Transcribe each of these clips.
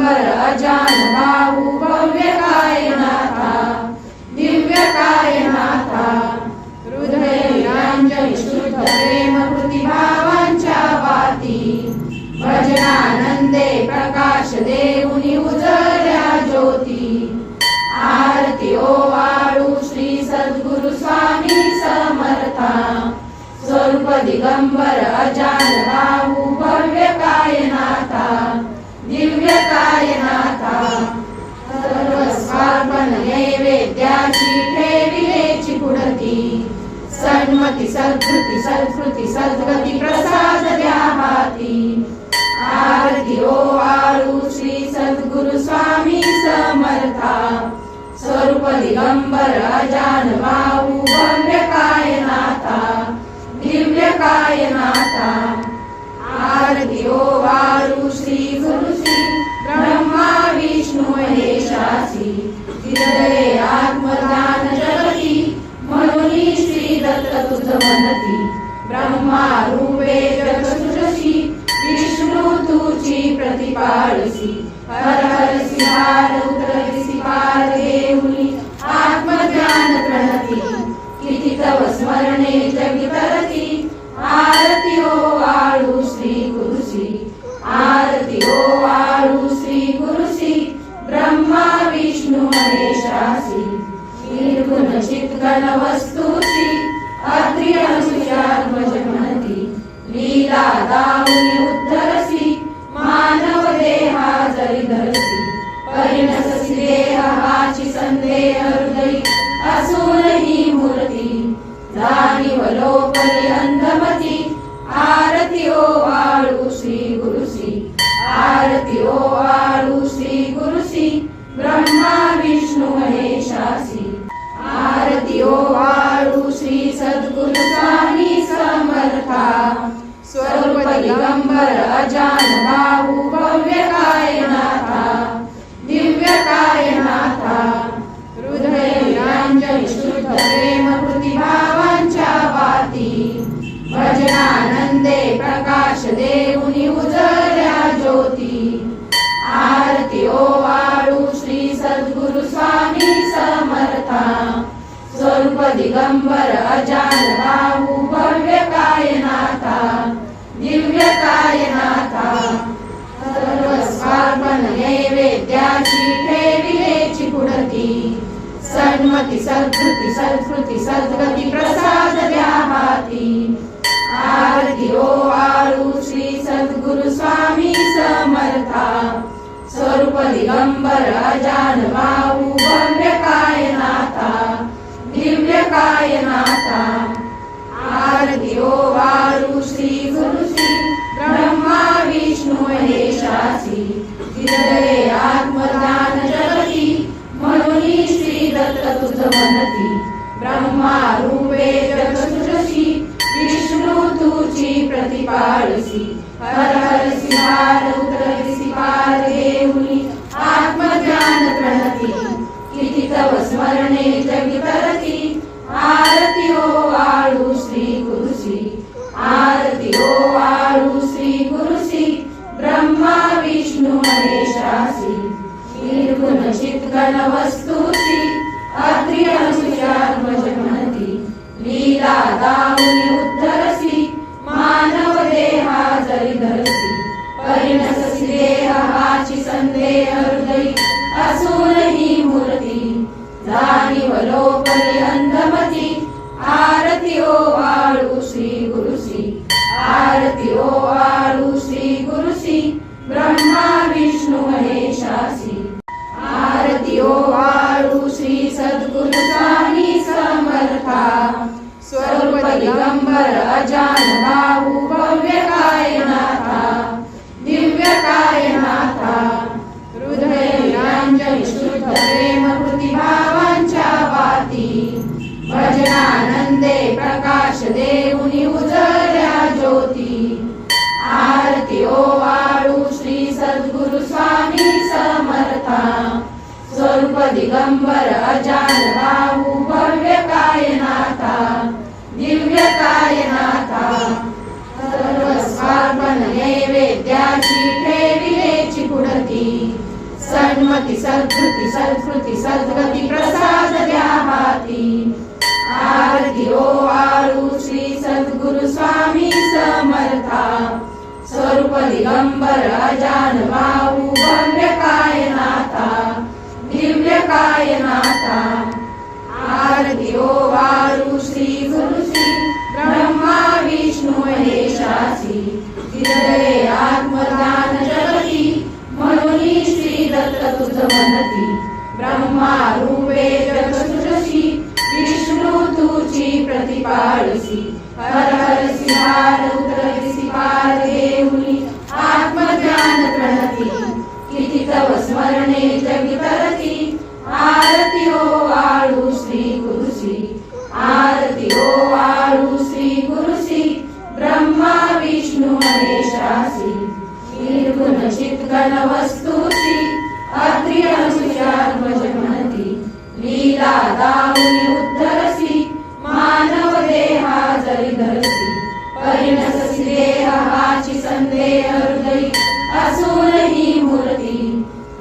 दिगंबर अजान भाऊ भव्य कायनाथा दिव्य कायनाथा हृदय निरांजन शुद्ध प्रेम कृती भावांच्या वाती भजनानंदे प्रकाश देऊनी उजळल्या ज्योती आरती ओवाळू श्री सद्गुरु स्वामी समर्था स्वरूप दिगंबर अजान भाऊ भव्य कायनाथा दिव्य कायनाथा सर्वस्वार्पण नैवेद्याची ठेविलेची पुढती सन्मती सद्कृती सत्कृती सद्गती प्रसाद द्या हाती आरती ओवाळू श्री सद्गुरु स्वामी समर्था स्वरूप दिगंबर अजान भाऊ भव्य कायनाथा दिव्य कायनाथा आरती ओवाळू श्री गुरु श्री ब्रह्मा विष्णू महेशासी हृदये आत्मदान जगती म्हणून श्री दत्त तुझ म्हणती ब्रह्मा रूपे जग सृजसी विष्णू तुझी प्रतिपाळसी हर हरसी हार उतरसी पार देऊनी आत्मज्ञान प्रणती किती तव स्मरणे जगी तरती आरती ओवाळू श्री गुरुसी आरती ओवाळू श्री गुरुसी ब्रह्मा विष्णू महेशासी निर्गुण चित्गण वस्तुसी अत्रि अनुसुयात्मज म्हणती लीला दाऊनी उद्धरसी मानव देहा जरी धरसी परिणससी देह हाची संदेह हृदयी असून ही मूर्ती जाणीव लोपली अंधमती आरती ओवाळू श्री गुरुसी आरती ओवाळू श्री गुरुसी ब्रह्मा विष्णू महेशासी आरती ओवाळू श्री सद्गुरु स्वामी समर्था स्वरूप दिगंबर अजान भाऊ भव्य कायनाथा दिव्य कायनाथा हृदय निरांजन शुद्ध प्रेम कृती भावांच्या वाती भजनानंदे प्रकाश देऊनी उजळल्या ज्योती आरती ओवाळू श्री सद्गुरु स्वामी समर्था स्वरूप दिगंबर अजान भाऊ भव्य कायनाथा दिव्य कायनाथा सर्वस्वार्पण नैवेद्याची ठेविलेची पुढती सन्मती सत्कृती सत्कृती सद्गती प्रसाद द्या हाती आरती ओवाळू श्री सद्गुरु स्वामी समर्था स्वरूप दिगंबर अजान भाऊ भव्य कायनाथा दिव्य कायनाथा आरती ओवाळू श्री गुरुसी ब्रह्मा विष्णू महेशासी हृदये आत्मदान जगती म्हणून श्री दत्त तुझ म्हणती ब्रह्मा रूपे जग सृजसी विष्णू तुझी प्रतिपाळसी हर हरसी हार उतरसी पार देऊनी आत्मज्ञान प्रणती किती तव स्मरणे जगी तरती आरती ओवाळू श्री गुरुसी आरती ओवाळू श्री गुरुसी ब्रह्मा विष्णू महेशासी निर्गुण चित्गण वस्तुसी अत्रि अनुसुयात्मज म्हणती लीला दाऊनी उद्धरसी मानव देहा जरी धरसी परिणससी देह हाची संदेह हृदयी असून ही मूर्ती जाणीव लोपली अंधमती आरती ओवाळू श्री गुरुसी आरती ओवाळू श्री गुरुसी ब्रह्मा विष्णू महेशासी आरती ओवाळू श्री सद्गुरु स्वामी समर्था स्वरूप दिगंबर अजान भाऊ भव्य कायनाथा दिव्य कायनाथा हृदय निरांजन शुद्ध प्रेम कृती भावांच्या वाती भजनानंदे प्रकाश देऊनी उजळल्या ज्योती आरती ओवाळू श्री सद्गुरु स्वामी समर्था स्वरूप दिगंबर अजान भाऊ भव्य कायनाथा दिव्य कायनाथा सर्वस्वार्पण नैवेद्याची ठेविलेची पुढती सन्मती सद्कृती सत्कृती सद्गती प्रसाद द्या हाती आरती ओवाळू श्री सद्गुरु स्वामी समर्था स्वरूप दिगंबर अजान बाहू भव्य कायनाथा दिव्य कायनाथा आरती ओवाळू श्री गुरु श्री ब्रह्मा विष्णू महेशासी हृदये आत्मज्ञान जगती म्हणून श्री दत्त तुझ म्हणती ब्रह्मा रूपे जगसृजसी विष्णू तुझी प्रतिपाळसी हर हर सिहार उतरसी पार देऊनी आत्मज्ञान प्रणती किती तव स्मरणे जगितरती आरती ओवाळू श्री गुरुसी आरती ओवाळू श्री गुरुसी ब्रह्मा विष्णू महेशासी निर्गुण चित्गण वस्तुसी अत्रि अनुसूयात्मज म्हणती लीला दाऊनी उद्धरसी मानव देहा जरी धरसी परिणससी देह हाची संदेह हृदयी असूनही मूर्ती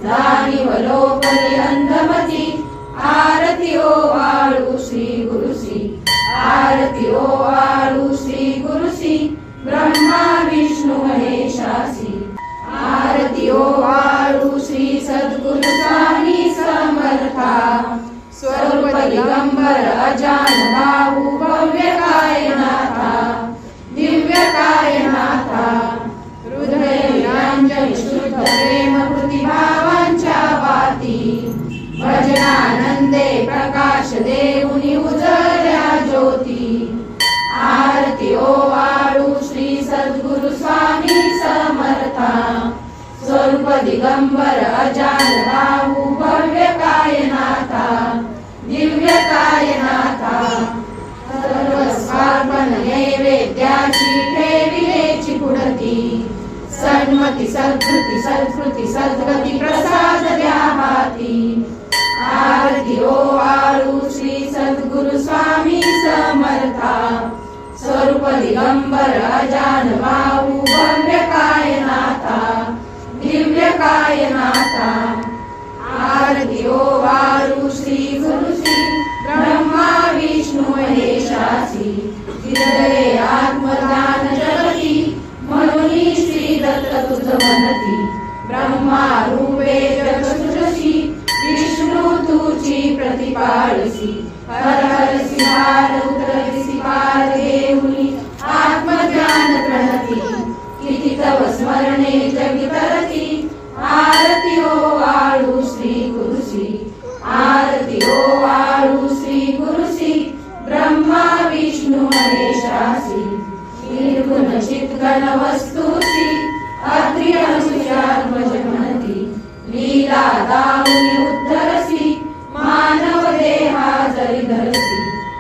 जाणीव लोकली अंधमती आरती ओवाळू श्री गुरुसी आरती ओवाळू श्री गुरुसी ब्रह्मा विष्णू महेशासी आरती ओवाळू श्री सद्गुरु स्वामी समर्था स्वरूप दिगंबर अजान बाहू भव्य कायनाथा दिव्य कायनाथा हृदय निरंजन शुद्ध प्रेम कृती भावांच्या वाती भजनानंदे प्रकाश देऊनी उजळल्या ज्योती आरती ओवाळू श्री सद्गुरु स्वामी समर्था स्वरूप दिगंबर अजान बाहू भव्य कायनाथा दिव्य कायनाथा सर्व स्वार्पण नैवेद्याची ठेविलेची पुढती सन्मती सद्कृती सत्कृती सद्गती प्रसाद द्या हाती आरती ओवाळू श्री सद्गुरु स्वामी समर्था स्वरूप दिगंबर अजान बाहू भव्य कायनाथा दिव्य कायनाथा आरती ओवाळू श्री गुरु श्री ब्रह्मा विष्णू महेशासी हृदये आत्मज्ञान जगती म्हणून श्री दत्त तुझ म्हणती ब्रह्मा रूपे जगसृजसी विष्णू तुझी प्रतिपाळसी हर हर सिहार उतरसी पार देऊनी आत्मज्ञान प्रणती किती तव स्मरणे जगितरती आरती ओवाळू श्री गुरुसी आरती ओवाळू श्री गुरुसी ब्रह्मा विष्णू महेशासी निर्गुण चित्गण वस्तुसी अत्रि अनुसूयात्मज म्हणती लीला दाऊनी उद्धरसी मानव देहा जरी धरसी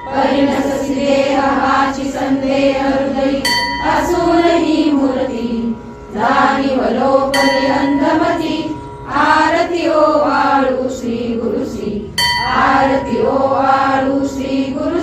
परिणससी देह हाची संदेह हृदयी असूनही मूर्ती जाणीव लोकली अंधमती आरती ओवाळू श्री गुरुसी आरती ओवाळू श्री गुरु